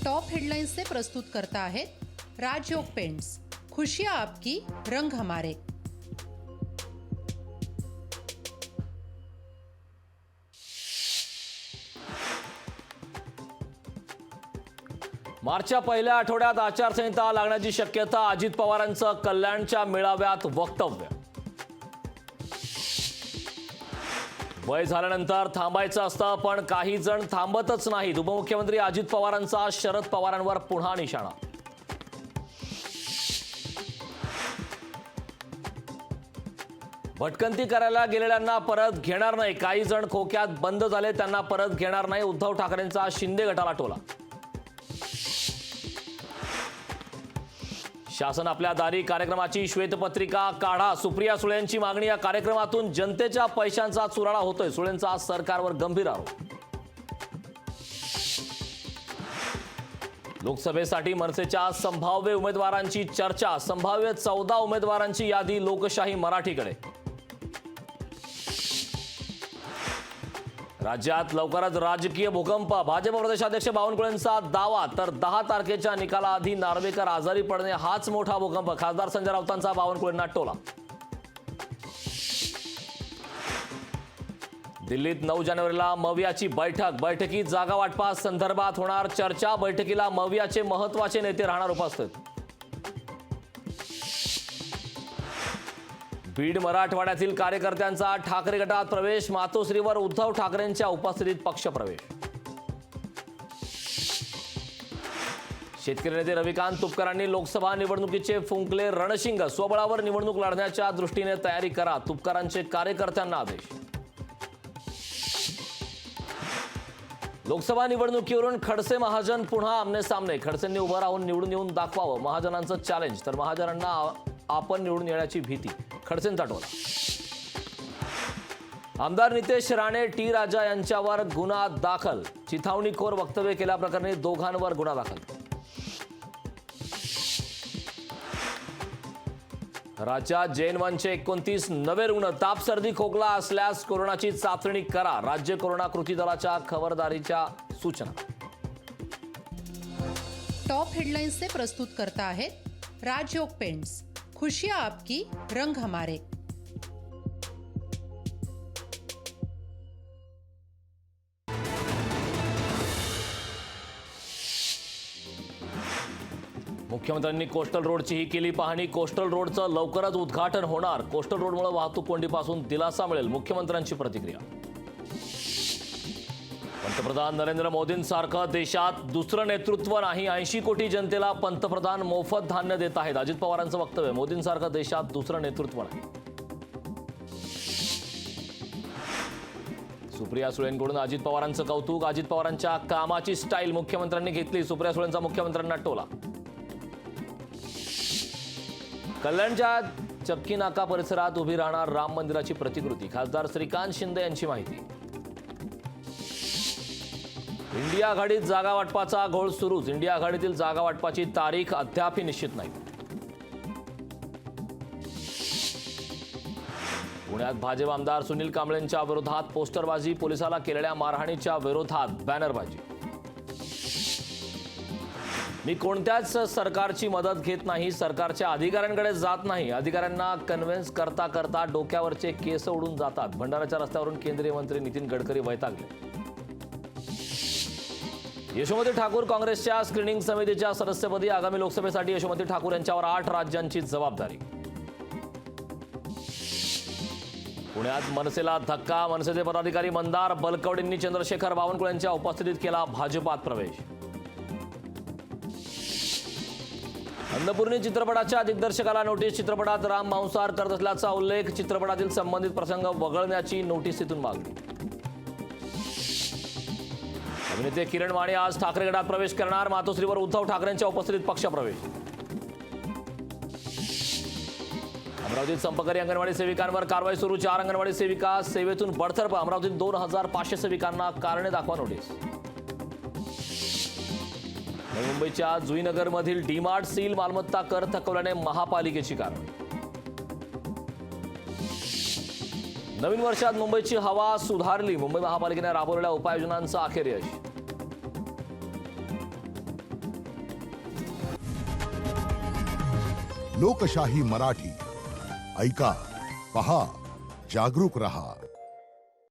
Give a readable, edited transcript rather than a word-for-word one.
Top headlines से प्रस्तुत करता है राजयोग पेंट्स। खुशियां आपकी, रंग हमारे। मार्चच्या पहिल्या आठवड्यात आचारसंहिता लागण्याची शक्यता, अजित पवारांचं कल्याणच्या मेळाव्यात वक्तव्य। वय झाल्यानंतर थांबायचं असतं, पण काही जण थांबतच नाहीत। उपमुख्यमंत्री अजित पवारांचा शरद पवारांवर पुन्हा निशाणा। भटकंती करायला गेलेल्यांना परत घेणार नाही, काही जण खोक्यात बंद झाले, त्यांना परत घेणार नाही। उद्धव ठाकरेंचा शिंदे गटाला टोला। शासन आपल्या दारी कार्यक्रमाची श्वेतपत्रिका काढा, सुप्रिया सुळेंची मागणी। या कार्यक्रमातून जनतेच्या पैशांचा चुराडा होतोय, सुळेंचा सरकारवर गंभीर आरोप। लोकसभेसाठी मनसेच्या संभाव्य उमेदवारांची चर्चा, संभाव्य 14 उमेदवारांची यादी लोकशाही मराठीकडे। राज्यात लवकरच राजकीय भूकंप, भाजप प्रदेशाध्यक्ष बावनकुळेंचा दावा, तर 10 तारखेच्या निकालाआधी नार्वेकर आजारी पडणे हाच मोठा भूकंप। खासदार संजय राऊतांचा बावनकुळेंना टोला। दिल्लीत 9 जानेवारीला मवियाची बैठकीत जागा वाटपासंदर्भात होणार चर्चा। बैठकीला मवियाचे महत्त्वाचे नेते राहणार उपस्थित। बीड मराठवाड्यातील कार्यकर्त्यांचा ठाकरे गटात प्रवेश, मातोश्रीवर उद्धव ठाकरेंच्या उपस्थितीत पक्षप्रवेश। शेतकरी नेते रविकांत तुपकरांनी लोकसभा निवडणुकीचे फुंकले रणशिंग, स्वबळावर निवडणूक लढण्याच्या दृष्टीने तयारी करा, तुपकरांचे कार्यकर्त्यांना आदेश। लोकसभा निवडणुकीवरून खडसे महाजन पुन्हा आमने-सामने, खडसेंनी उभं राहून निवडून येऊन दाखवावं, महाजनांचं चॅलेंज, तर महाजनांना आपण निवडून येण्याची भीती, खडसेंचा टोला। आमदार नितेश राणे टी राजा यांच्यावर गुन्हा दाखल, चिथावणीखोर वक्तव्य केल्याप्रकरणी दोघांवर गुन्हा दाखल। राज्यात JN1चे 29 नवे रुग्ण, ताप सर्दी खोकला असल्यास कोरोनाची चाचणी करा, राज्य कोरोना कृती दलाच्या खबरदारीच्या सूचना। टॉप हेडलाइंस से प्रस्तुत करता है राजयोग पेंट्स। खुशियां आपकी, रंग हमारे। मुख्यमंत्र्यांनी कोस्टल रोडची ही केली पाहणी, कोस्टल रोडचं लवकरच उद्घाटन होणार, कोस्टल रोडमुळे वाहतूक कोंडीपासून दिलासा मिळेल, मुख्यमंत्र्यांची प्रतिक्रिया। पंतप्रधान नरेंद्र मोदींसारखं देशात दुसरं नेतृत्व नाही, 80 कोटी जनतेला पंतप्रधान मोफत धान्य देत आहेत, अजित पवारांचं वक्तव्य। मोदींसारखं देशात दुसरं नेतृत्व नाही। सुप्रिया सुळेंकडून अजित पवारांचं कौतुक, अजित पवारांच्या कामाची स्टाईल मुख्यमंत्र्यांनी घेतली, सुप्रिया सुळेंचा मुख्यमंत्र्यांना टोला। कल्याणच्या चपकी नाका परिसरात उभी राहणार राम मंदिराची प्रतिकृती, खासदार श्रीकांत शिंदे यांची माहिती। इंडिया आघाडीत जागा वाटपाचा घोळ सुरूच, इंडिया आघाडीतील जागा वाटपाची तारीख अद्याप निश्चित नाही। पुण्यात भाजप आमदार सुनील कांबळेंच्या विरोधात पोस्टरबाजी, पोलिसाला केलेल्या मारहाणीच्या विरोधात बॅनरबाजी। मी कोणत्याच सरकारची मदत घेत नाही, सरकारच्या अधिकाऱ्यांकडे जात नाही, अधिकाऱ्यांना कन्व्हिन्स करता करता डोक्यावरचे केस उडून जातात। भंडाराच्या रस्त्यावरून केंद्रीय मंत्री नितीन गडकरी वैतागले। यशोमती ठाकूर काँग्रेसच्या स्क्रीनिंग समितीच्या सदस्यपदी, आगामी लोकसभेसाठी यशोमती ठाकूर यांच्यावर 8 राज्यांची जबाबदारी। पुण्यात मनसेला धक्का, मनसेचे पदाधिकारी मंदार बलकवडेंनी चंद्रशेखर बावनकुळेंच्या उपस्थितीत केला भाजपात प्रवेश। अन्नपूर्णी चित्रपटाच्या दिग्दर्शकाला नोटीस, चित्रपटात राम मांसाहार करत असल्याचा उल्लेख, चित्रपटातील संबंधित प्रसंग वगळण्याची नोटीसीतून मागणी। अभिनेते किरण माने आज ठाकरे गटात प्रवेश करणार, मातोश्रीवर उद्धव ठाकरेंच्या उपस्थितीत पक्षप्रवेश। अमरावतीत संपकरी अंगणवाडी सेविकांवर कारवाई सुरू, 4 अंगणवाडी सेविका सेवेतून बडतर्फ, अमरावतीत 2500 सेविकांना कारणे दाखवा नोटीस। मुंबईच्या जुईनगरमधील डीमार्ट सील, मालमत्ता कर थकवल्याने महापालिकेची कारवाई। नवीन वर्षात मुंबईची हवा सुधारली, मुंबई महापालिकेने राबवलेल्या उपाययोजनांचं अखेर यश। लोकशाही मराठी ऐका, पहा, जागरूक रहा.